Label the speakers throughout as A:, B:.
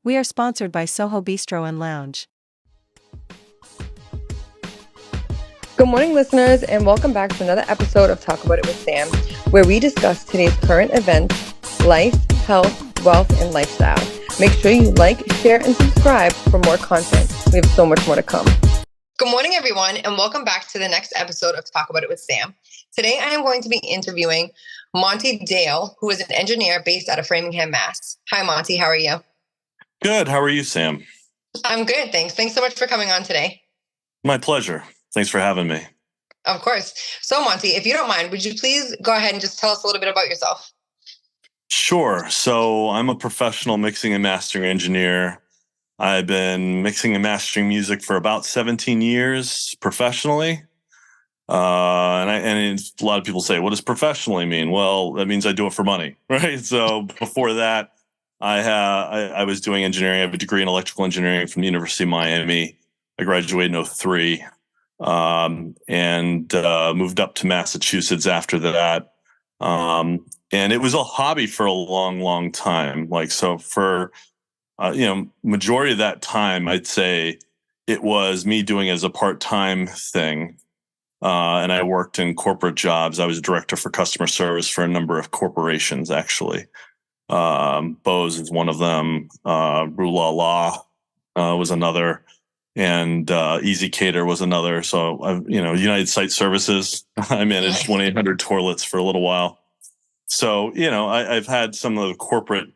A: We are sponsored by Soho Bistro and Lounge.
B: Good morning, listeners, and welcome back to another episode of Talk About It with Sam, where we discuss today's current events, life, health, wealth, and lifestyle. Make sure you like, share, and subscribe for more content. We have so much more to come.
C: Good morning, everyone, and welcome back to the next episode of Talk About It with Sam. Today, I am going to be interviewing Monty Dale, who is an engineer based out of Framingham, Mass. Hi, Monty. How are you?
D: Good. How are you, Sam?
C: I'm good, thanks. Thanks so much for coming on today.
D: My pleasure. Thanks for having me.
C: Of course. So, Monty, if you don't mind, would you please go ahead and just tell us a little bit about yourself?
D: Sure. So I'm a professional mixing and mastering engineer. I've been mixing and mastering music for about 17 years professionally. And a lot of people say, what does professionally mean? Well, that means I do it for money, right? So before that, I was doing engineering. I have a degree in electrical engineering from the University of Miami. I graduated in 2003 and moved up to Massachusetts after that. And it was a hobby for a long, long time. For majority of that time, I'd say it was me doing as a part-time thing. And I worked in corporate jobs. I was director for customer service for a number of corporations, actually. Bose is one of them. Rue La La was another. And Easy Cater was another. So, United Site Services. I managed 1-800 toilets for a little while. So, I've had some of the corporate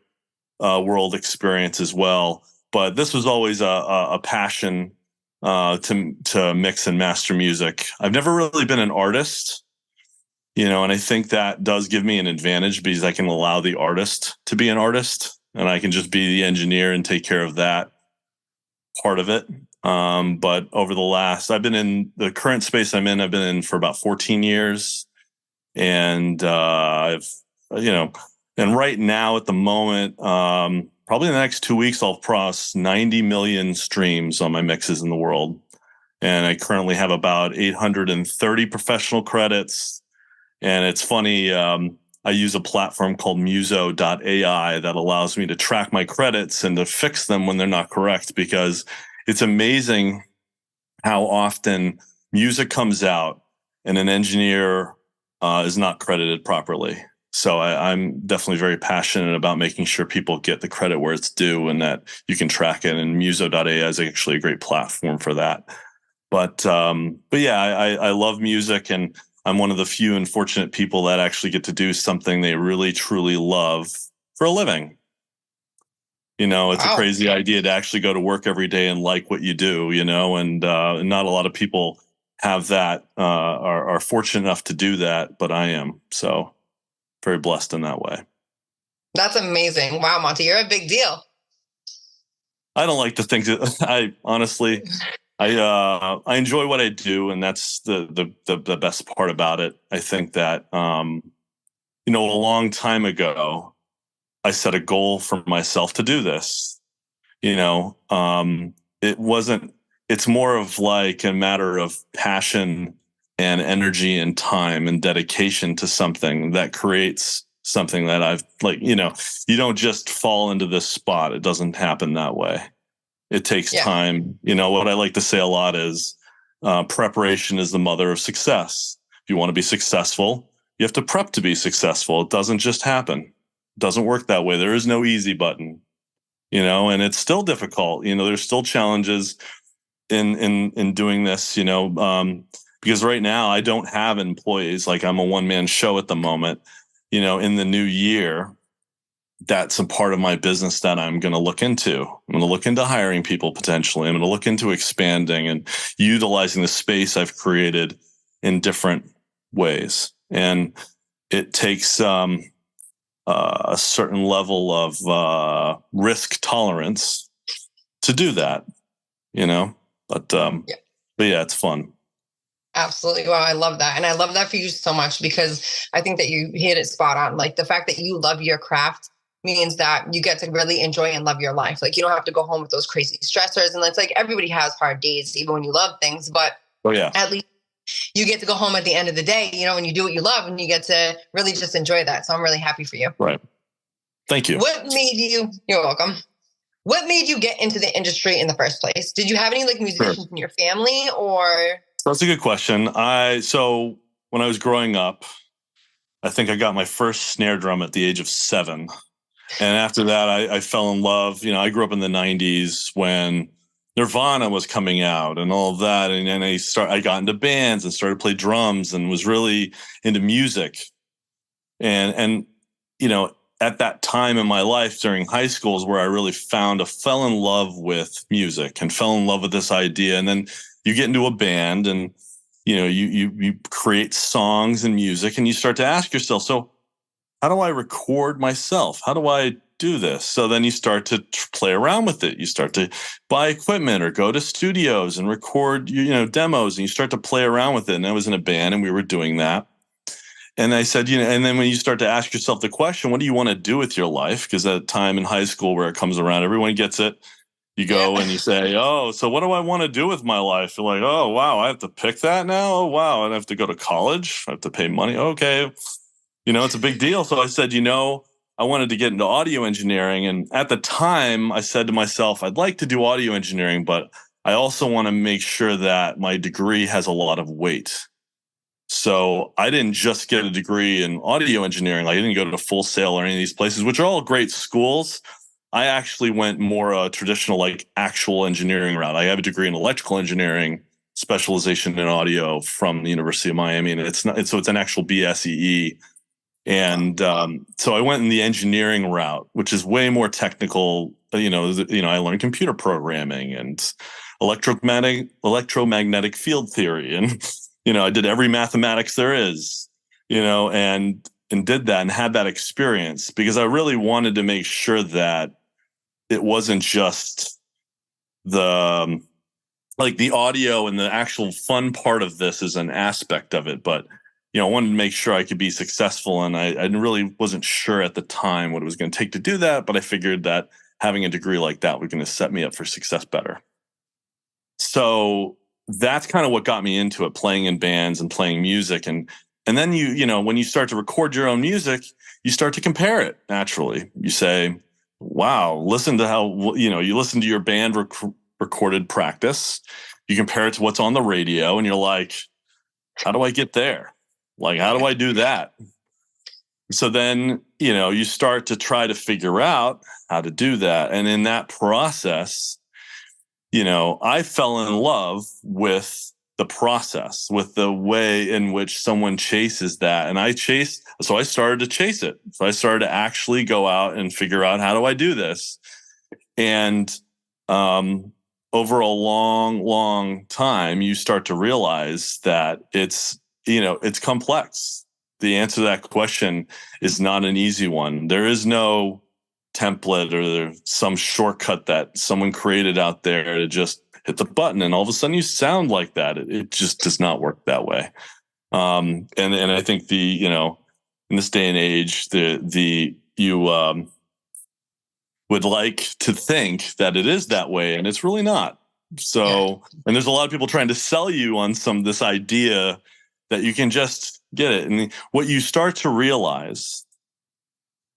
D: world experience as well. But this was always a passion to mix and master music. I've never really been an artist, and I think that does give me an advantage because I can allow the artist to be an artist and I can just be the engineer and take care of that part of it. But over I've been in the current space I've been in for about 14 years. And and right now at the moment, probably in the next 2 weeks, I'll cross 90 million streams on my mixes in the world. And I currently have about 830 professional credits. And it's funny, I use a platform called Muso.ai that allows me to track my credits and to fix them when they're not correct, because it's amazing how often music comes out and an engineer is not credited properly. So I'm definitely very passionate about making sure people get the credit where it's due and that you can track it. And Muso.ai is actually a great platform for that. But yeah, I love music, and I'm one of the few and fortunate people that actually get to do something they really, truly love for a living. It's a crazy idea to actually go to work every day and like what you do, and not a lot of people have that, are fortunate enough to do that, but I am. So very blessed in that way.
C: That's amazing. Wow, Monty, you're a big deal.
D: I don't like to think that I honestly, I enjoy what I do, and that's the best part about it. I think that, a long time ago, I set a goal for myself to do this. It's more of like a matter of passion and energy and time and dedication to something that creates something that I've you don't just fall into this spot. It doesn't happen that way. It takes time. What I like to say a lot is preparation is the mother of success. If you want to be successful, you have to prep to be successful. It doesn't just happen. It doesn't work that way. There is no easy button, and it's still difficult. There's still challenges in doing this, because right now I don't have employees. Like, I'm a one-man show at the moment. In the new year, that's a part of my business that I'm going to look into. I'm going to look into hiring people potentially. I'm going to look into expanding and utilizing the space I've created in different ways. And it takes a certain level of risk tolerance to do that, But yeah, it's fun.
C: Absolutely. Wow, I love that. And I love that for you so much, because I think that you hit it spot on. Like, the fact that you love your craft means that you get to really enjoy and love your life. Like, you don't have to go home with those crazy stressors. And it's like, everybody has hard days, even when you love things, but at least you get to go home at the end of the day, when you do what you love, and you get to really just enjoy that. So I'm really happy for you.
D: Right. Thank you.
C: What made you, you're welcome. what made you get into the industry in the first place? Did you have any like musicians in your family, or?
D: That's a good question. So when I was growing up, I think I got my first snare drum at the age of 7. And after that, I fell in love. I grew up in the 90s when Nirvana was coming out and all of that. And then I got into bands and started to play drums and was really into music. And at that time in my life during high school is where I really fell in love with music and fell in love with this idea. And then you get into a band and, you create songs and music and you start to ask yourself, so how do I record myself? How do I do this? So then you start to play around with it. You start to buy equipment or go to studios and record, demos, and you start to play around with it. And I was in a band and we were doing that. And I said, and then when you start to ask yourself the question, what do you want to do with your life? Because at a time in high school where it comes around, everyone gets it. You go and you say, oh, so what do I want to do with my life? You're like, oh, wow, I have to pick that now. Oh, wow. And I have to go to college. I have to pay money. Okay. It's a big deal. So I said, I wanted to get into audio engineering. And at the time, I said to myself, I'd like to do audio engineering, but I also want to make sure that my degree has a lot of weight. So I didn't just get a degree in audio engineering. Like I didn't go to Full Sail or any of these places, which are all great schools. I actually went more traditional, like actual engineering route. I have a degree in electrical engineering, specialization in audio from the University of Miami, and it's an actual BSEE. And so I went in the engineering route, which is way more technical. I learned computer programming and electromagnetic field theory, and I did every mathematics there is, and did that and had that experience because I really wanted to make sure that it wasn't just the audio and the actual fun part of this is an aspect of it, but I wanted to make sure I could be successful. And I really wasn't sure at the time what it was going to take to do that. But I figured that having a degree like that was going to set me up for success better. So that's kind of what got me into it, playing in bands and playing music. And then when you start to record your own music, you start to compare it naturally. You say, wow, listen to how, you listen to your band recorded practice. You compare it to what's on the radio and you're like, how do I get there? Like, how do I do that? So then, you start to try to figure out how to do that. And in that process, I fell in love with the process, with the way in which someone chases that. And so I started to chase it. So I started to actually go out and figure out, how do I do this? And over a long, long time, you start to realize that it's complex. The answer to that question is not an easy one. There is no template or some shortcut that someone created out there to just hit the button and all of a sudden you sound like that. It just does not work that way. And I think in this day and age, you would like to think that it is that way, and it's really not. So, and there's a lot of people trying to sell you on this idea that you can just get it. And what you start to realize,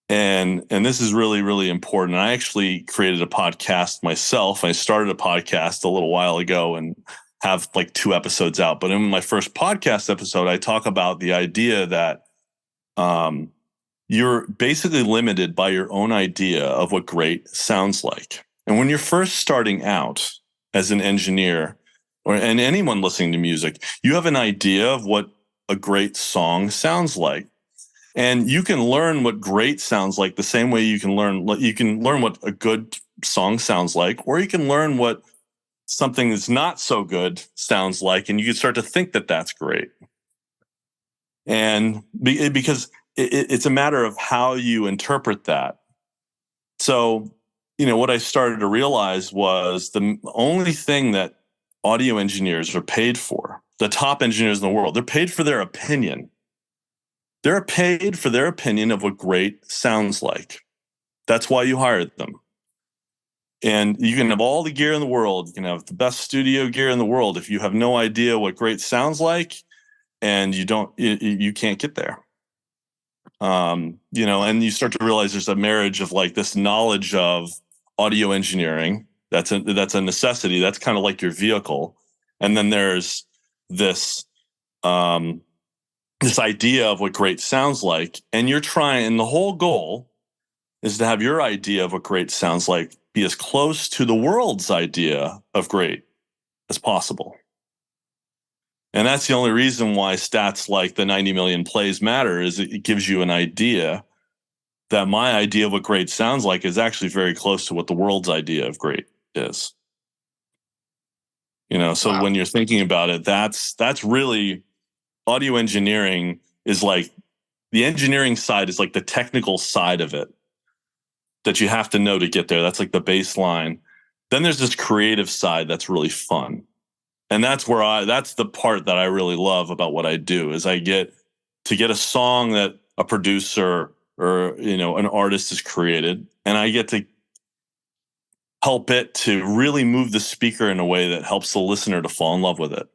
D: and this is really, really important. I actually created a podcast myself. I started a podcast a little while ago and have like 2 episodes out. But in my first podcast episode, I talk about the idea that you're basically limited by your own idea of what great sounds like. And when you're first starting out as an engineer, and anyone listening to music, you have an idea of what a great song sounds like. And you can learn what great sounds like the same way you can learn what a good song sounds like, or you can learn what something that's not so good sounds like, and you can start to think that that's great. And because it's a matter of how you interpret that. So, what I started to realize was the only thing that audio engineers are paid for, the top engineers in the world, they're paid for their opinion. They're paid for their opinion of what great sounds like. That's why you hired them. And you can have all the gear in the world. You can have the best studio gear in the world. If you have no idea what great sounds like, and you can't get there. And you start to realize there's a marriage of like this knowledge of audio engineering. That's a necessity. That's kind of like your vehicle. And then there's this this idea of what great sounds like. And and the whole goal is to have your idea of what great sounds like be as close to the world's idea of great as possible. And that's the only reason why stats like the 90 million plays matter, is it gives you an idea that my idea of what great sounds like is actually very close to what the world's idea of great is. So
C: Wow.
D: when you're thinking about it, that's really audio engineering is like the engineering side is like the technical side of it that you have to know to get there. That's like the baseline. Then there's this creative side that's really fun. And that's the part that I really love about what I do, is I get a song that a producer or, an artist has created, and I get to help it to really move the speaker in a way that helps the listener to fall in love with it.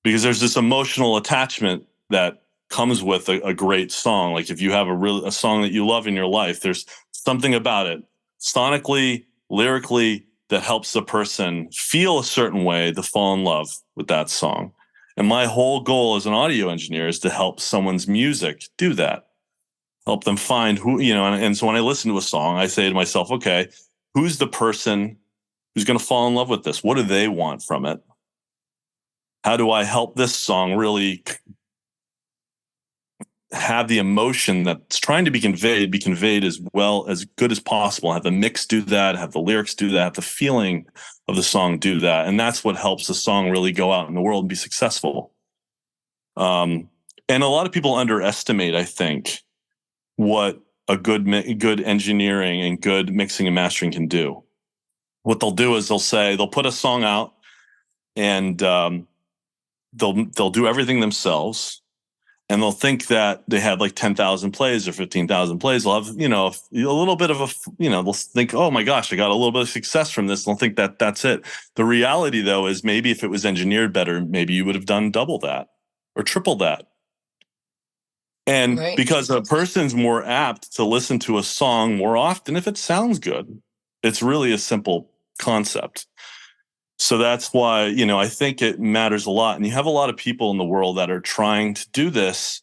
D: Because there's this emotional attachment that comes with a great song. Like if you have a song that you love in your life, there's something about it, sonically, lyrically, that helps the person feel a certain way to fall in love with that song. And my whole goal as an audio engineer is to help someone's music do that. Help them find who, and so when I listen to a song, I say to myself, okay, who's the person who's going to fall in love with this? What do they want from it? How do I help this song really have the emotion that's trying to be conveyed as well, as good as possible? Have the mix do that, have the lyrics do that, have the feeling of the song do that. And that's what helps the song really go out in the world and be successful. And a lot of people underestimate, I think, what a good engineering and good mixing and mastering can do. What they'll do is they'll put a song out, and they'll do everything themselves, and they'll think that they have like 10,000 plays or 15,000 plays. They'll have, a little bit of they'll think, oh my gosh, I got a little bit of success from this. And they'll think that that's it. The reality, though, is maybe if it was engineered better, maybe you would have done double that or triple that. And
C: Right.
D: because a person's more apt to listen to a song more often if it sounds good. It's really a simple concept. So that's why, I think it matters a lot. And you have a lot of people in the world that are trying to do this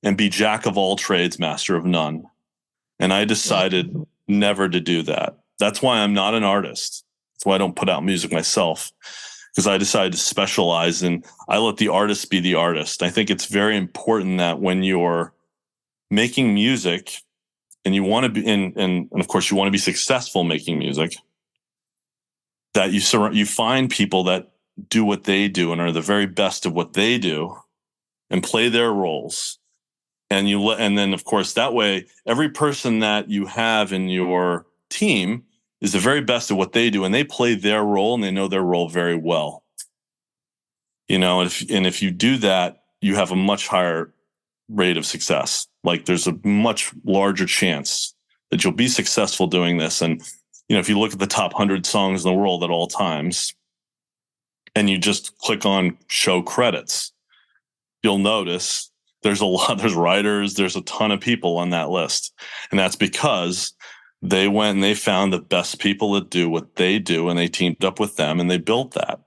D: and be jack of all trades, master of none. And I decided never to do that. That's why I'm not an artist. That's why I don't put out music myself, because I decided to specialize, and I let the artist be the artist. I think it's very important that when you're making music and you want to be, and of course you want to be successful making music, that you find people that do what they do and are the very best of what they do and play their roles. And then of course that way, every person that you have in your team is the very best of what they do, and they play their role and they know their role very well. If you do that, you have a much higher rate of success. Like there's a much larger chance that you'll be successful doing this. And if you look at the top 100 songs in the world at all times, and you just click on show credits, you'll notice there's writers, there's a ton of people on that list. And that's because they went and they found the best people that do what they do, and they teamed up with them and they built that.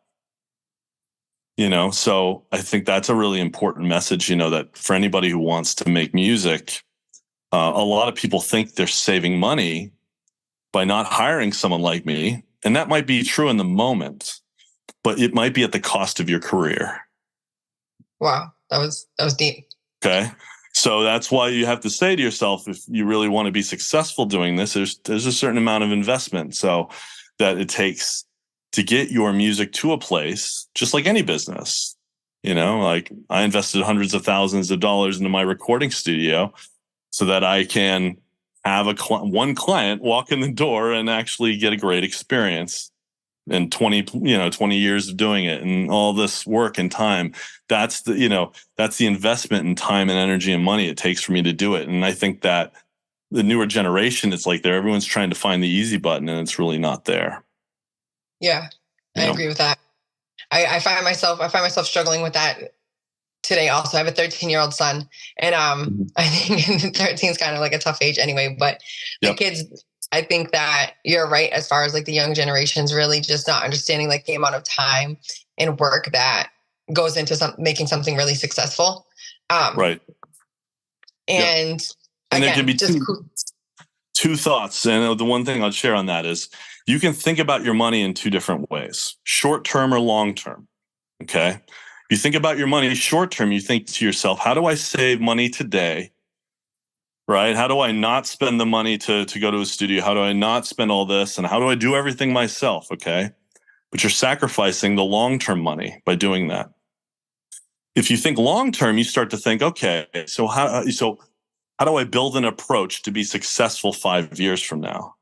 D: So I think that's a really important message, that for anybody who wants to make music, a lot of people think they're saving money by not hiring someone like me. And that might be true in the moment, but it might be at the cost of your career.
C: Wow. That was deep.
D: Okay. So that's why you have to say to yourself, if you really want to be successful doing this, there's a certain amount of investment so that it takes to get your music to a place, just like any business. Like I invested hundreds of thousands of dollars into my recording studio so that I can have one client walk in the door and actually get a great experience. And 20 years of doing it and all this work and time, that's the investment in time and energy and money it takes for me to do it. And I think that the newer generation, it's like everyone's trying to find the easy button, and it's really not there.
C: Yeah, I agree with that. I find myself struggling with that today. Also, I have a 13-year-old son, and I think 13 is kind of like a tough age anyway. But the kids I think that you're right as far as like the young generations really just not understanding like the amount of time and work that goes into making something really successful.
D: Right.
C: And
D: yep. And there can be two thoughts. And the one thing I'll share on that is you can think about your money in two different ways, short term or long term. Okay. You think about your money short term, you think to yourself, how do I save money today? Right? How do I not spend the money to go to a studio? How do I not spend all this? And how do I do everything myself? Okay. But you're sacrificing the long term money by doing that. If you think long term, you start to think, okay, so how do I build an approach to be successful 5 years from now?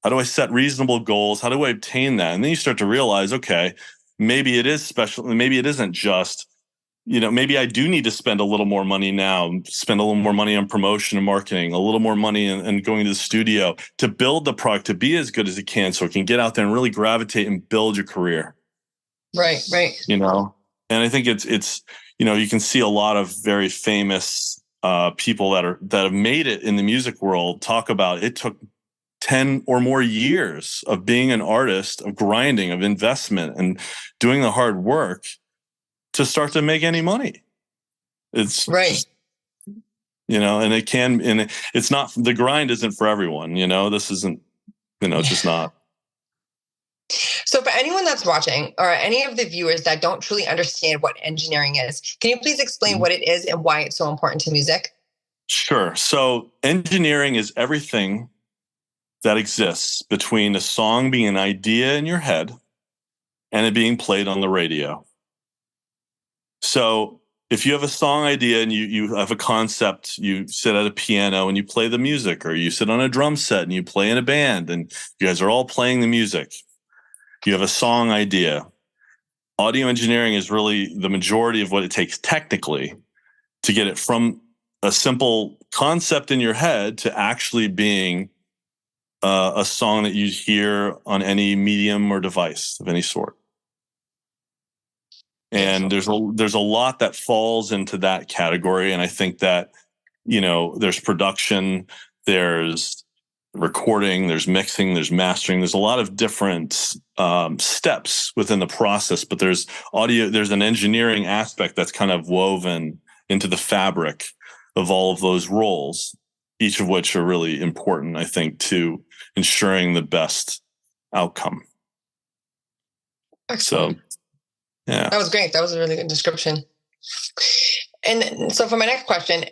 D: How do I set reasonable goals? How do I obtain that? And then you start to realize, okay, maybe it is special. Maybe it isn't just, maybe I do need to spend a little more money now, spend a little more money on promotion and marketing, a little more money and going to the studio to build the product to be as good as it can so it can get out there and really gravitate and build your career.
C: Right.
D: And I think it's you can see a lot of very famous people that have made it in the music world talk about it took 10 or more years of being an artist, of grinding, of investment and doing the hard work to start to make any money. It's
C: right.
D: And it's not, the grind isn't for everyone, this isn't, it's just not.
C: So for anyone that's watching or any of the viewers that don't truly understand what engineering is, can you please explain what it is and why it's so important to music?
D: Sure. So engineering is everything that exists between a song being an idea in your head and it being played on the radio. So if you have a song idea and you have a concept, you sit at a piano and you play the music, or you sit on a drum set and you play in a band and you guys are all playing the music. You have a song idea. Audio engineering is really the majority of what it takes technically to get it from a simple concept in your head to actually being a song that you hear on any medium or device of any sort. And there's a lot that falls into that category. And I think that, there's production, there's recording, there's mixing, there's mastering. There's a lot of different steps within the process, but there's an engineering aspect that's kind of woven into the fabric of all of those roles, each of which are really important, I think, to ensuring the best outcome.
C: Excellent.
D: So, yeah.
C: That was great. That was a really good description. And so for my next question,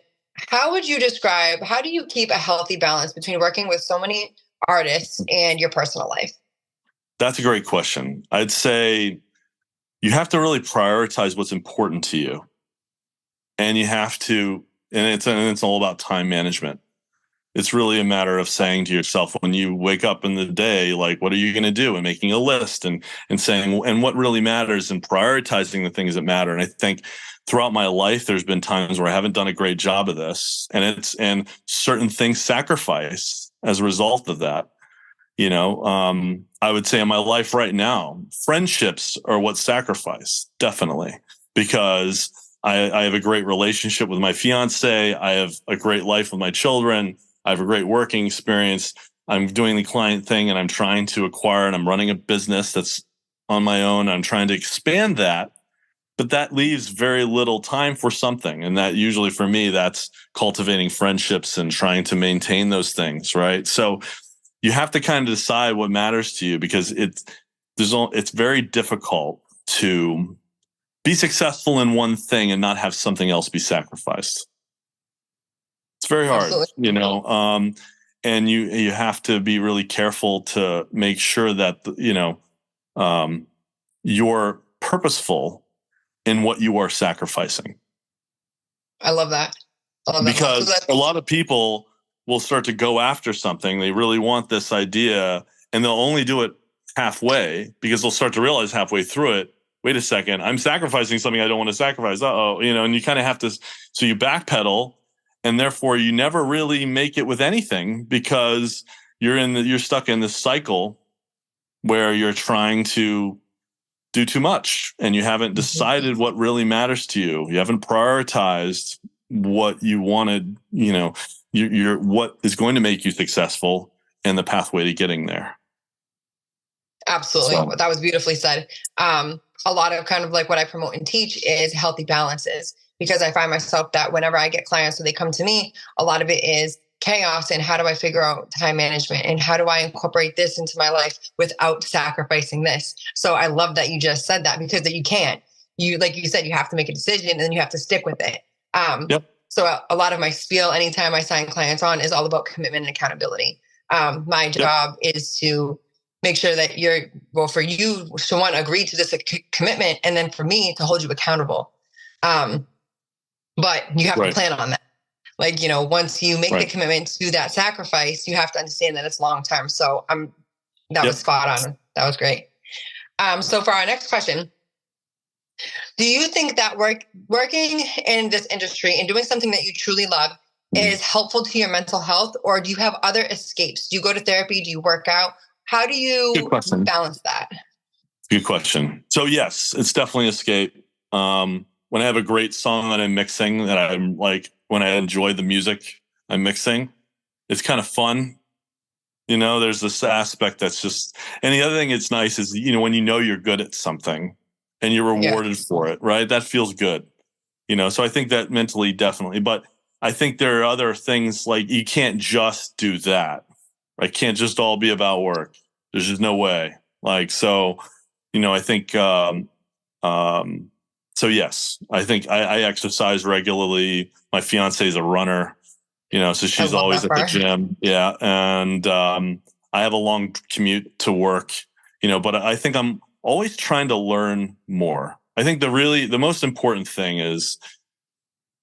C: how do you keep a healthy balance between working with so many artists and your personal life?
D: That's a great question. I'd say you have to really prioritize what's important to you. And you have to, and it's all about time management. It's really a matter of saying to yourself when you wake up in the day, like, what are you going to do? And making a list and saying, and what really matters and prioritizing the things that matter. And I think throughout my life, there's been times where I haven't done a great job of this, and certain things sacrifice as a result of that. I would say in my life right now, friendships are what sacrifice, definitely, because I have a great relationship with my fiance. I have a great life with my children. I have a great working experience. I'm doing the client thing and I'm trying to acquire, and I'm running a business that's on my own. I'm trying to expand that, but that leaves very little time for something. And that usually for me, that's cultivating friendships and trying to maintain those things. Right. So you have to kind of decide what matters to you, because it's very difficult to be successful in one thing and not have something else be sacrificed. It's very hard,
C: Absolutely.
D: And you have to be really careful to make sure that, you're purposeful in what you are sacrificing.
C: I love that.
D: Because a lot of people will start to go after something. They really want this idea and they'll only do it halfway, because they'll start to realize halfway through it, wait a second, I'm sacrificing something I don't want to sacrifice. And you kind of have to, so you backpedal, and therefore you never really make it with anything, because you're stuck in this cycle where you're trying to do too much and you haven't decided what really matters to you. You haven't prioritized what you wanted, what is going to make you successful, and the pathway to getting there.
C: Absolutely.
D: So,
C: That was beautifully said. A lot of kind of like what I promote and teach is healthy balances, because I find myself that whenever I get clients, so they come to me, a lot of it is chaos. And how do I figure out time management, and how do I incorporate this into my life without sacrificing this? So I love that you just said that, because that you can't, like you said, you have to make a decision and then you have to stick with it.
D: yep.
C: So a lot of my spiel, anytime I sign clients on, is all about commitment and accountability. My job is to make sure that for you to want to agree to this commitment, and then for me to hold you accountable. But you have to plan on that. Like, once you make the commitment to that sacrifice, you have to understand that it's long term. So that was spot on. That was great. So for our next question, do you think that working in this industry and doing something that you truly love is helpful to your mental health, or do you have other escapes? Do you go to therapy? Do you work out? How do you balance that?
D: Good question. So yes, it's definitely escape. When I have a great song that I'm mixing, that I'm like, when I enjoy the music I'm mixing, it's kind of fun. There's this aspect that's just, and the other thing it's nice is, when you're good at something and you're rewarded for it, right? That feels good. So I think that mentally, definitely. But I think there are other things, like you can't just do that. Right? Can't just all be about work. There's just no way. So, I think, so yes, I think I exercise regularly. My fiance is a runner, so she's always at the gym. Yeah. And, I have a long commute to work, but I think I'm always trying to learn more. I think the most important thing is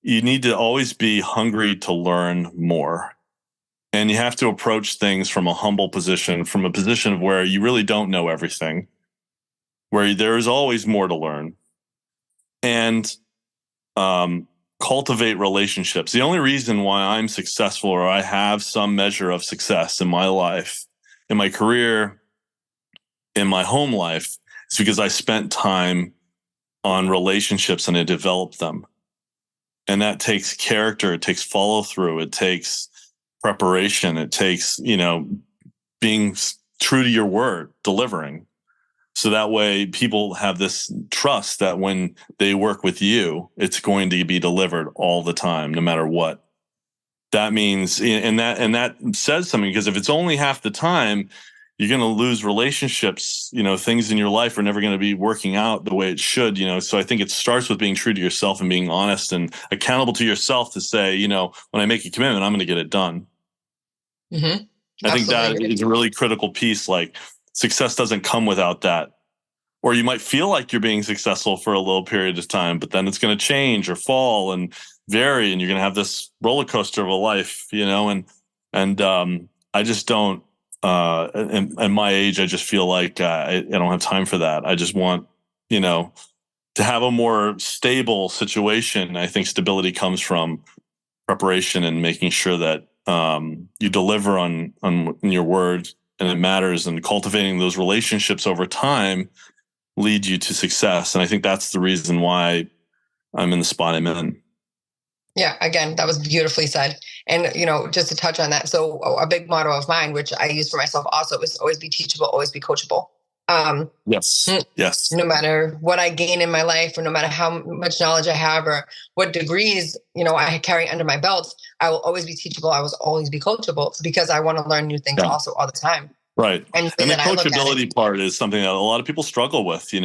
D: you need to always be hungry to learn more. And you have to approach things from a humble position, from a position of where you really don't know everything, where there is always more to learn. And cultivate relationships. The only reason why I'm successful, or I have some measure of success in my life, in my career, in my home life, is because I spent time on relationships and I developed them. And that takes character, it takes follow through, it takes preparation, it takes, being true to your word, delivering. So that way people have this trust that when they work with you, it's going to be delivered all the time, no matter what. That means, and that says something, because if it's only half the time, you're going to lose relationships. Things in your life are never going to be working out the way it should. So I think it starts with being true to yourself and being honest and accountable to yourself to say, when I make a commitment, I'm going to get it done.
C: Mm-hmm.
D: I think that is a really critical piece. Like, success doesn't come without that. Or you might feel like you're being successful for a little period of time, but then it's going to change or fall and vary, and you're going to have this roller coaster of a life, and I just don't. At my age, I just feel like I don't have time for that. I just want, to have a more stable situation. I think stability comes from preparation and making sure that you deliver on your word, and it matters, and cultivating those relationships over time lead you to success. And I think that's the reason why I'm in the spot I'm in.
C: Yeah, again, that was beautifully said. And, just to touch on that. So a big motto of mine, which I use for myself also, is always be teachable, always be coachable.
D: Yes.
C: No matter what I gain in my life, or no matter how much knowledge I have, or what degrees, I carry under my belt, I will always be teachable. I will always be coachable, because I want to learn new things also all the time.
D: Right. And the coachability part is something that a lot of people struggle with, they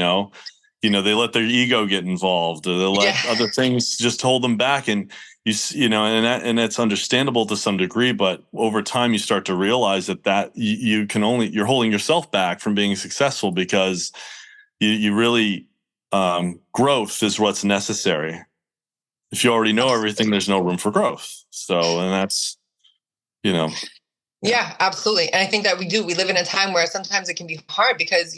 D: let their ego get involved, or they let other things just hold them back. And and that's understandable to some degree, but over time you start to realize that you're holding yourself back from being successful, because you really, growth is what's necessary. If you already know everything, there's no room for growth. So, and that's,
C: Yeah, absolutely. And I think that we live in a time where sometimes it can be hard, because,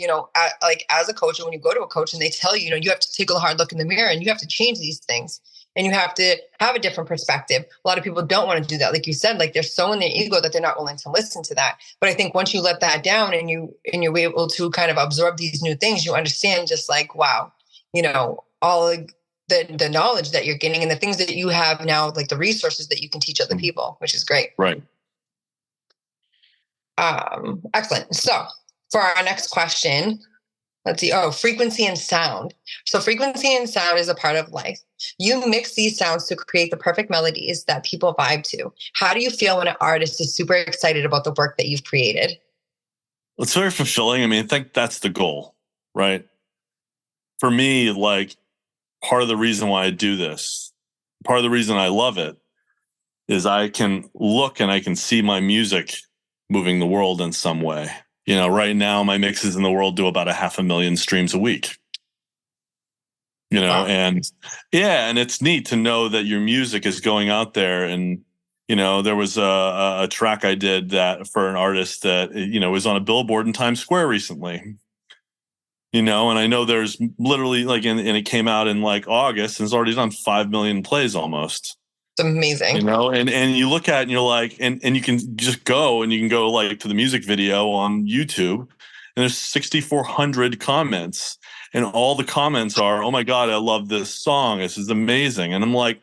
C: as a coach, when you go to a coach and they tell you, you have to take a hard look in the mirror and you have to change these things, and you have to have a different perspective. A lot of people don't want to do that. Like you said, like they're so in their ego that they're not willing to listen to that. But I think once you let that down and you're able to kind of absorb these new things, you understand just like, wow, all the knowledge that you're getting and the things that you have now, like the resources that you can teach other people, which is great.
D: Right.
C: Excellent. So for our next question, let's see. Oh, frequency and sound. So frequency and sound is a part of life. You mix these sounds to create the perfect melodies that people vibe to. How do you feel when an artist is super excited about the work that you've created?
D: It's very fulfilling. I mean, I think that's the goal, right? For me, like, part of the reason why I do this, part of the reason I love it, is I can look and I can see my music moving the world in some way. Right now my mixes in the world do about 500,000 streams a week.
C: Wow.
D: And yeah, and it's neat to know that your music is going out there. And there was a track I did that for an artist that was on a billboard in Times Square recently. And I know there's literally like, and it came out in like August and it's already done 5 million plays almost.
C: It's amazing.
D: And you look at it and you're like, and you can just go and you can go like to the music video on YouTube and there's 6,400 comments and all the comments are, oh my God, I love this song. This is amazing. And I'm like,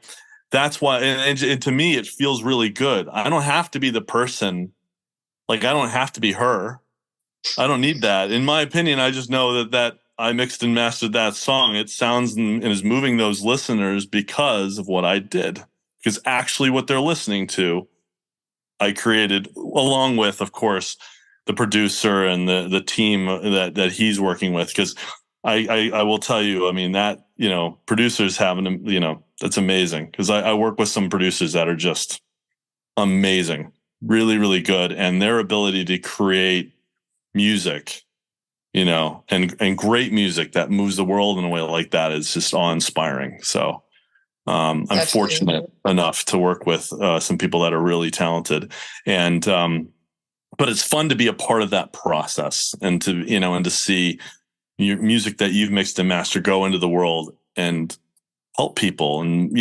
D: that's why, and to me, it feels really good. I don't have to be the person. Like, I don't have to be her. I don't need that. In my opinion, I just know that I mixed and mastered that song. It sounds and is moving those listeners because of what I did. Because actually what they're listening to, I created along with, of course, the producer and the team that he's working with. Because I will tell you, I mean, that, producers having, that's amazing. Because I work with some producers that are just amazing, really, really good. And their ability to create music, and great music that moves the world in a way like that is just awe-inspiring. So I'm fortunate enough to work with some people that are really talented, and but it's fun to be a part of that process and to see your music that you've mixed and mastered go into the world and help people and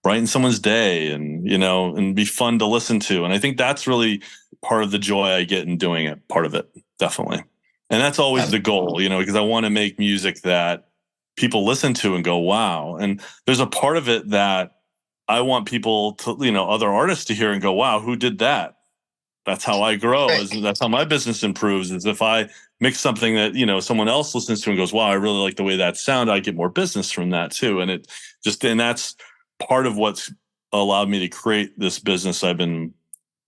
D: brighten someone's day and be fun to listen to. And I think that's really part of the joy I get in doing it. Part of it, definitely, and that's always the goal, because I want to make music that people listen to and go, wow. And there's a part of it that I want people to, other artists to hear and go, wow, who did that? That's how I grow. That's how my business improves, is if I mix something that, someone else listens to and goes, wow, I really like the way that sounded. I get more business from that too. And that's part of what's allowed me to create this business I've been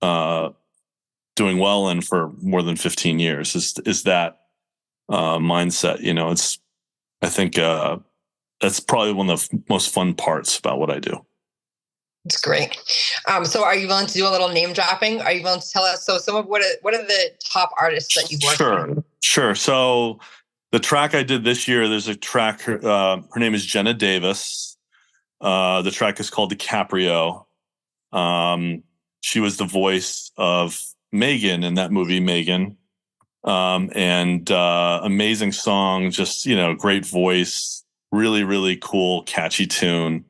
D: doing well in for more than 15 years is that mindset. I think that's probably one of the most fun parts about what I do.
C: It's great. So are you willing to do a little name dropping? Are you willing to tell us? So some of what are the top artists that you've worked with?
D: Sure. So the track I did this year, there's a track, her name is Jenna Davis. The track is called DiCaprio. She was the voice of Megan in that movie, Megan. And amazing song, just, great voice, really, really cool, catchy tune.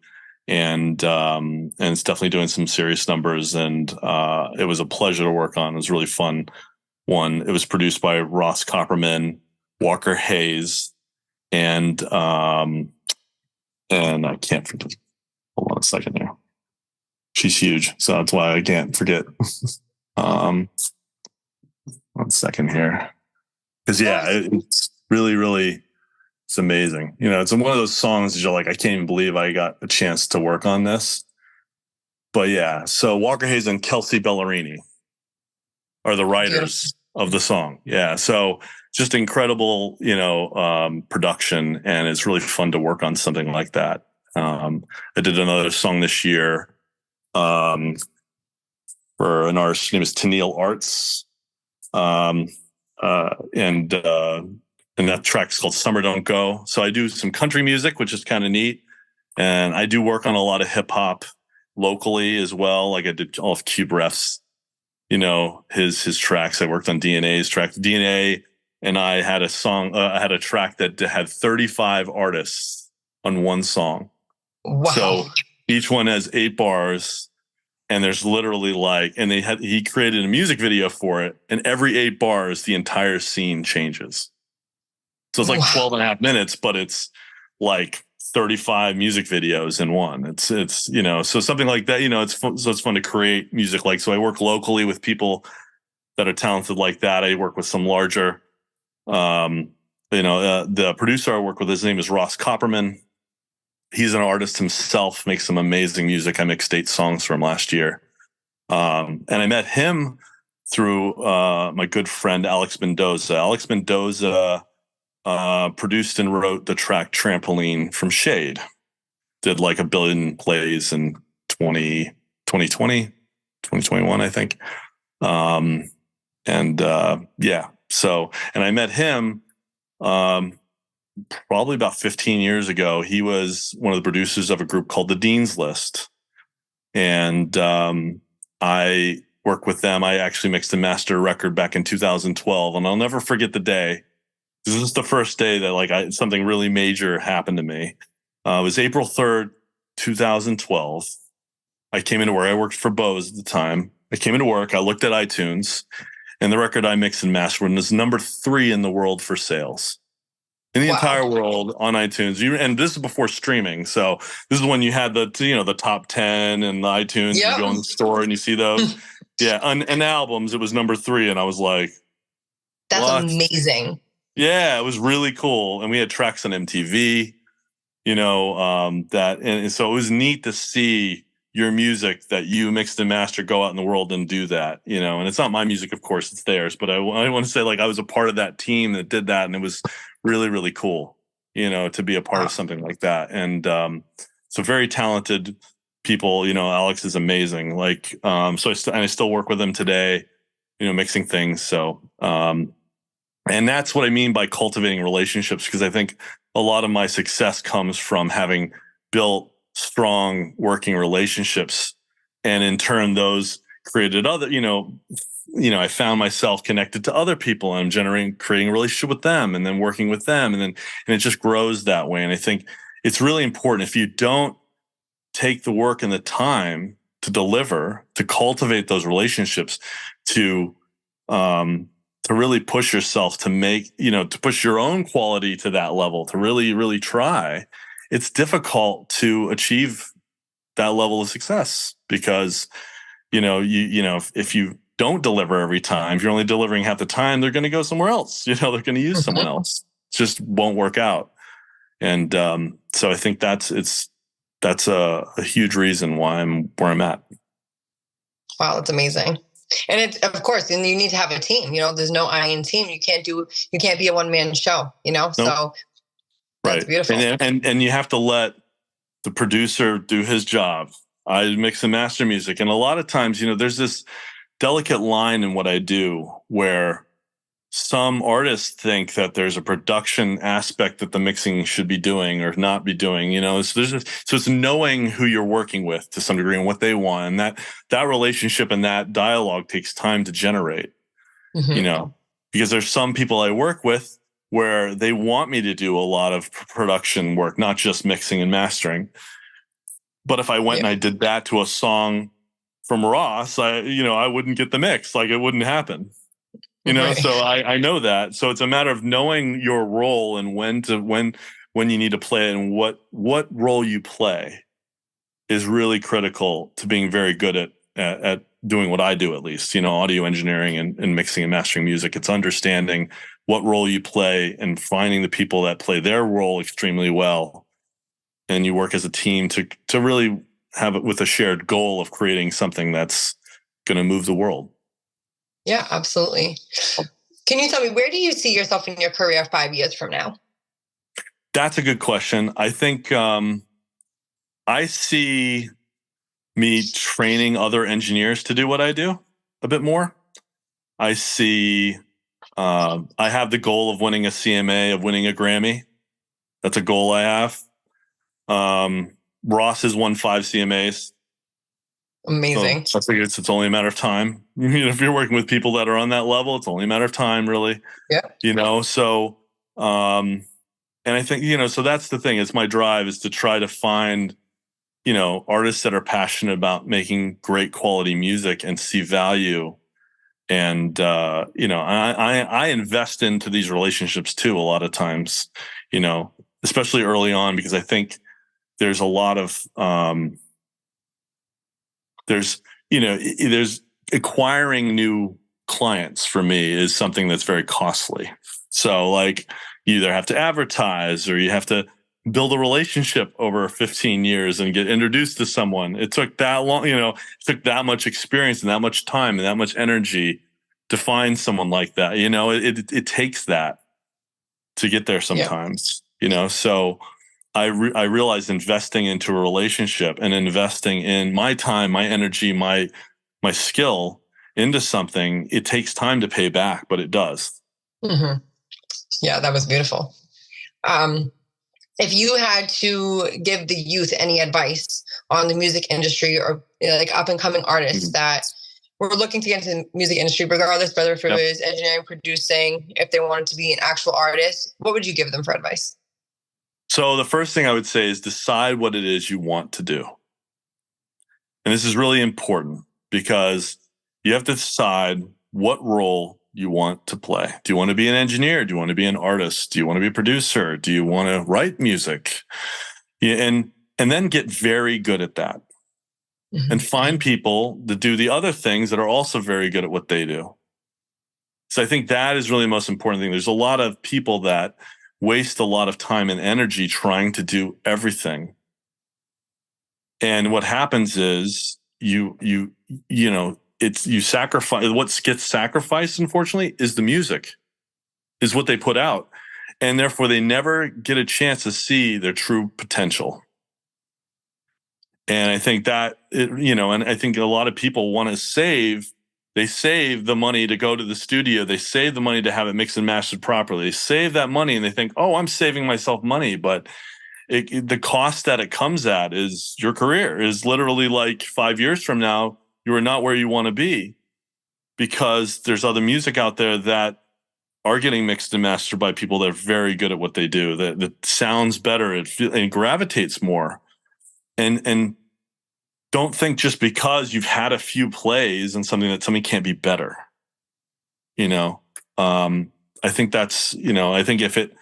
D: And it's definitely doing some serious numbers. And it was a pleasure to work on. It was a really fun one. It was produced by Ross Copperman, Walker Hayes, and I can't forget. Hold on a second there. She's huge, so that's why I can't forget. 1 second here. Because it's really, really, it's amazing. It's one of those songs that you're like, I can't even believe I got a chance to work on this. But yeah, so Walker Hayes and Kelsey Ballerini are the writers of the song. Yeah, so just incredible, production, and it's really fun to work on something like that. I did another song this year for an artist. His name is Tennille Arts. And that track's called Summer Don't Go. So I do some country music, which is kind of neat. And I do work on a lot of hip hop locally as well. Like I did all of Cube Ref's, his tracks. I worked on DNA's track. DNA and I had a song, I had a track that had 35 artists on one song.
C: Wow.
D: So each one has 8 bars. And there's literally he created a music video for it. And every 8 bars, the entire scene changes. So it's like 12 and a half minutes, but it's like 35 music videos in one. It's so something like that, it's fun, so it's fun to create music. So I work locally with people that are talented like that. I work with some larger, the producer I work with, his name is Ross Copperman. He's an artist himself, makes some amazing music. I mixed 8 songs for him last year. And I met him through my good friend, Alex Mendoza. Alex Mendoza produced and wrote the track Trampoline from Shade. Did like 1 billion plays in 2020, 2021, I think. So, and I met him probably about 15 years ago. He was one of the producers of a group called the Dean's List. And I work with them. I actually mixed and mastered a record back in 2012, and I'll never forget the day. This is the first day that something really major happened to me. It was April 3rd, 2012. I came into work. I worked for Bose at the time. I came into work. I looked at iTunes, and the record I mixed and mastered was number 3 in the world for sales. In the entire world on iTunes. And this is before streaming. So this is when you had the top 10 and the iTunes. Yep. You go in the store and you see those. Yeah. And albums, it was number 3. And I was like,
C: that's what? Amazing.
D: Yeah, it was really cool. And we had tracks on MTV, and so it was neat to see your music that you mixed and mastered go out in the world and do that, and it's not my music, of course, it's theirs, but I want to say I was a part of that team that did that. And it was really, really cool, to be a part of something like that. And so very talented people, Alex is amazing. So I still work with him today, mixing things. So, and that's what I mean by cultivating relationships, because I think a lot of my success comes from having built strong working relationships. And in turn, those created other, I found myself connected to other people, and I'm creating a relationship with them, and then working with them. And it just grows that way. And I think it's really important, if you don't take the work and the time to deliver, to cultivate those relationships, to really push yourself, to make, to push your own quality to that level, to really, really try, it's difficult to achieve that level of success, because, if you don't deliver every time, if you're only delivering half the time, they're going to go somewhere else. They're going to use someone else. It just won't work out. And so I think that's a huge reason why I'm where I'm at.
C: Wow, that's amazing. And it's, of course, and you need to have a team. There's no I in team. You can't be a one-man show. Nope. So that's right. Beautiful.
D: And you have to let the producer do his job. I mix and master music, and a lot of times, there's this delicate line in what I do where some artists think that there's a production aspect that the mixing should be doing or not be doing, so it's knowing who you're working with to some degree and what they want. And that relationship and that dialogue takes time to generate, because there's some people I work with where they want me to do a lot of production work, not just mixing and mastering. But if I went and I did that to a song from Ross, I wouldn't get the mix. It wouldn't happen. Right. So I know that. So it's a matter of knowing your role and when you need to play it, and what role you play is really critical to being very good at doing what I do, at least, audio engineering and mixing and mastering music. It's understanding what role you play and finding the people that play their role extremely well. And you work as a team to really have it with a shared goal of creating something that's going to move the world.
C: Yeah, absolutely. Can you tell me, where do you see yourself in your career 5 years from now?
D: That's a good question. I think I see me training other engineers to do what I do a bit more. I see I have the goal of winning a CMA, of winning a Grammy. That's a goal I have. Ross has won 5 CMAs.
C: Amazing.
D: So I think it's only a matter of time. If you're working with people that are on that level, it's only a matter of time, really.
C: Yeah.
D: So, and I think, so that's the thing. It's my drive is to try to find, artists that are passionate about making great quality music and see value. And, I invest into these relationships too, a lot of times, especially early on, because I think there's a lot of, there's acquiring new clients for me is something that's very costly. So like you either have to advertise or you have to build a relationship over 15 years and get introduced to someone. It took that long, it took that much experience and that much time and that much energy to find someone like that. It takes that to get there sometimes, so I realized investing into a relationship and investing in my time, my energy, my skill into something, it takes time to pay back, but it does.
C: Mm-hmm. Yeah, that was beautiful. If you had to give the youth any advice on the music industry or like up and coming artists that were looking to get into the music industry, regardless whether if it was engineering, producing, if they wanted to be an actual artist, what would you give them for advice?
D: So the first thing I would say is decide what it is you want to do. And this is really important because you have to decide what role you want to play. Do you want to be an engineer? Do you want to be an artist? Do you want to be a producer? Do you want to write music? And then get very good at that. Mm-hmm. And find people that do the other things that are also very good at what they do. So I think that is really the most important thing. There's a lot of people that waste a lot of time and energy trying to do everything. And what happens is you sacrifice. What gets sacrificed, unfortunately, is the music, is what they put out. And therefore they never get a chance to see their true potential. And I think that, and I think a lot of people want to save. They save the money to go to the studio. They save the money to have it mixed and mastered properly. They save that money and they think, oh, I'm saving myself money. But the cost that it comes at is your career is literally like 5 years from now, you are not where you want to be because there's other music out there that are getting mixed and mastered by people that are very good at what they do, that sounds better, it gravitates more. And don't think just because you've had a few plays and something can't be better. I think that's, I think if it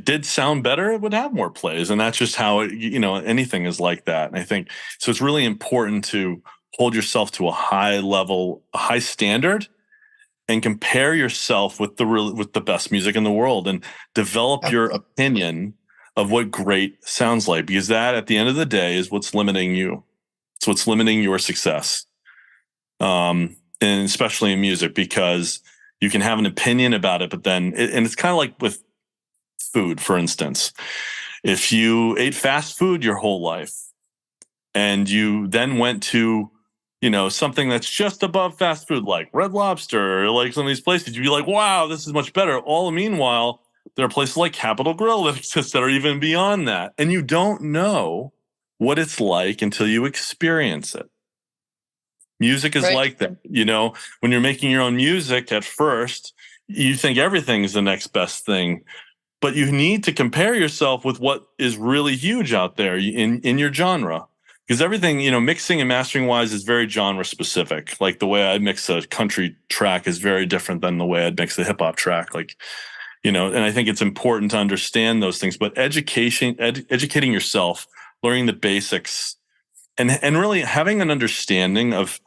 D: did sound better, it would have more plays. And that's just how anything is like that. And I think, so it's really important to hold yourself to a high level, a high standard, and compare yourself with the best music in the world and develop your opinion of what great sounds like, because that at the end of the day is what's limiting you. It's what's limiting your success. And especially in music, because you can have an opinion about it, but then, and it's kind of like with food, for instance. If you ate fast food your whole life and you then went to, something that's just above fast food, like Red Lobster, or like some of these places, you'd be like, wow, this is much better. All the meanwhile, there are places like Capitol Grill that exist that are even beyond that. And you don't know what it's like until you experience it. Music is like that. When you're making your own music at first, you think everything's the next best thing. But you need to compare yourself with what is really huge out there in your genre. Because everything, mixing and mastering wise is very genre specific. Like the way I mix a country track is very different than the way I'd mix a hip hop track. And I think it's important to understand those things. But educating yourself, learning the basics, and really having an understanding of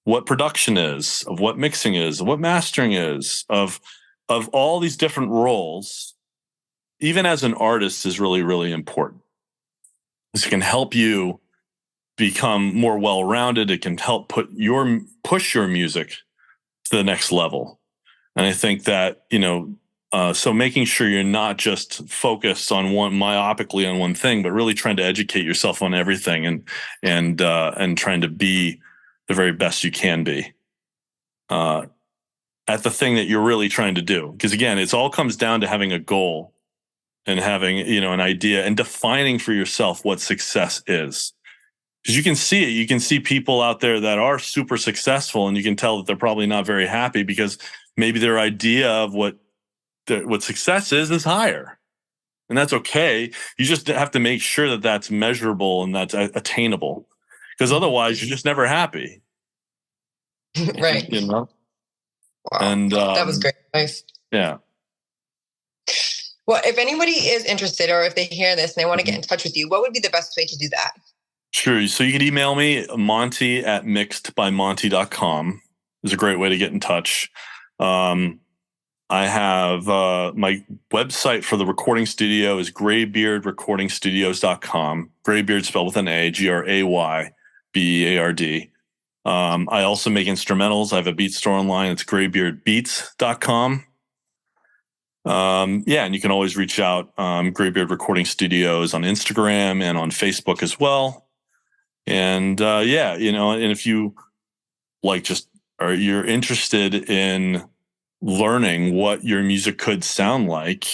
D: what production is, of what mixing is, of what mastering is, of all these different roles, even as an artist, is really, really important. This can help you become more well-rounded. It can help push your music to the next level. And I think that, so making sure you're not just focused on myopically on one thing, but really trying to educate yourself on everything and trying to be the very best you can be at the thing that you're really trying to do. Because again, it all comes down to having a goal and having, an idea and defining for yourself what success is. Because you can see it. You can see people out there that are super successful, and you can tell that they're probably not very happy because maybe their idea of what success is higher. And that's okay. You just have to make sure that that's measurable and that's attainable. Because otherwise, you're just never happy.
C: Right.
D: Wow.
C: And that was great. Nice.
D: Yeah.
C: Well, if anybody is interested, or if they hear this and they want to get in touch with you, what would be the best way to do that?
D: Sure. So you can email me, Monty@mixedbymonty.com is a great way to get in touch. I have my website for the recording studio is graybeardrecordingstudios.com. Graybeard spelled with an A, GrayBeard. I also make instrumentals. I have a beat store online. It's graybeardbeats.com. And you can always reach out, Graybeard Recording Studios on Instagram and on Facebook as well. And and if you you're interested in learning what your music could sound like,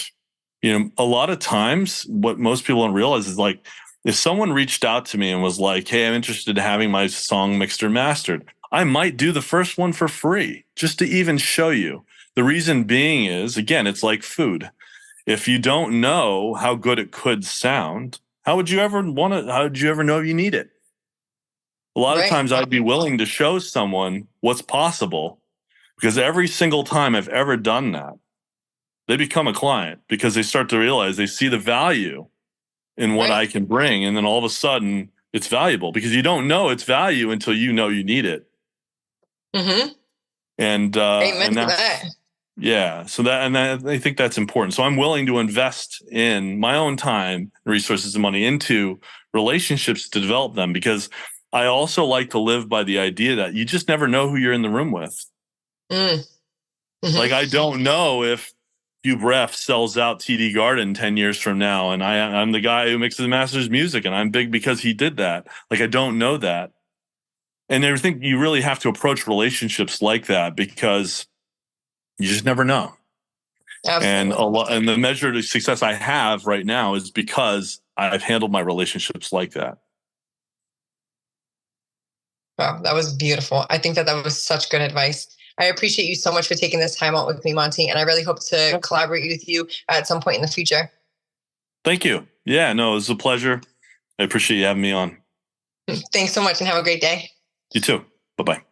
D: a lot of times what most people don't realize is like, if someone reached out to me and was like, hey, I'm interested in having my song mixed or mastered, I might do the first one for free just to even show you. The reason being is, again, it's like food. If you don't know how good it could sound, how would you ever know you need it? A lot of times I'd be willing to show someone what's possible, because every single time I've ever done that, they become a client because they start to realize they see the value in what I can bring. And then all of a sudden it's valuable, because you don't know its value until you know you need it.
C: Mm-hmm.
D: And that. Yeah. So I think that's important. So I'm willing to invest in my own time, resources, and money into relationships to develop them, because I also like to live by the idea that you just never know who you're in the room with. Mm-hmm. Like, I don't know if Hugh Breff sells out TD Garden 10 years from now, and I'm the guy who mixes and masters music, and I'm big because he did that. Like, I don't know that. And I think you really have to approach relationships like that, because you just never know. Absolutely. And the measure of success I have right now is because I've handled my relationships like that.
C: Wow, that was beautiful. I think that was such good advice. I appreciate you so much for taking this time out with me, Monty, and I really hope to collaborate with you at some point in the future.
D: Thank you. Yeah, no, it was a pleasure. I appreciate you having me on.
C: Thanks so much, and have a great day.
D: You too. Bye-bye.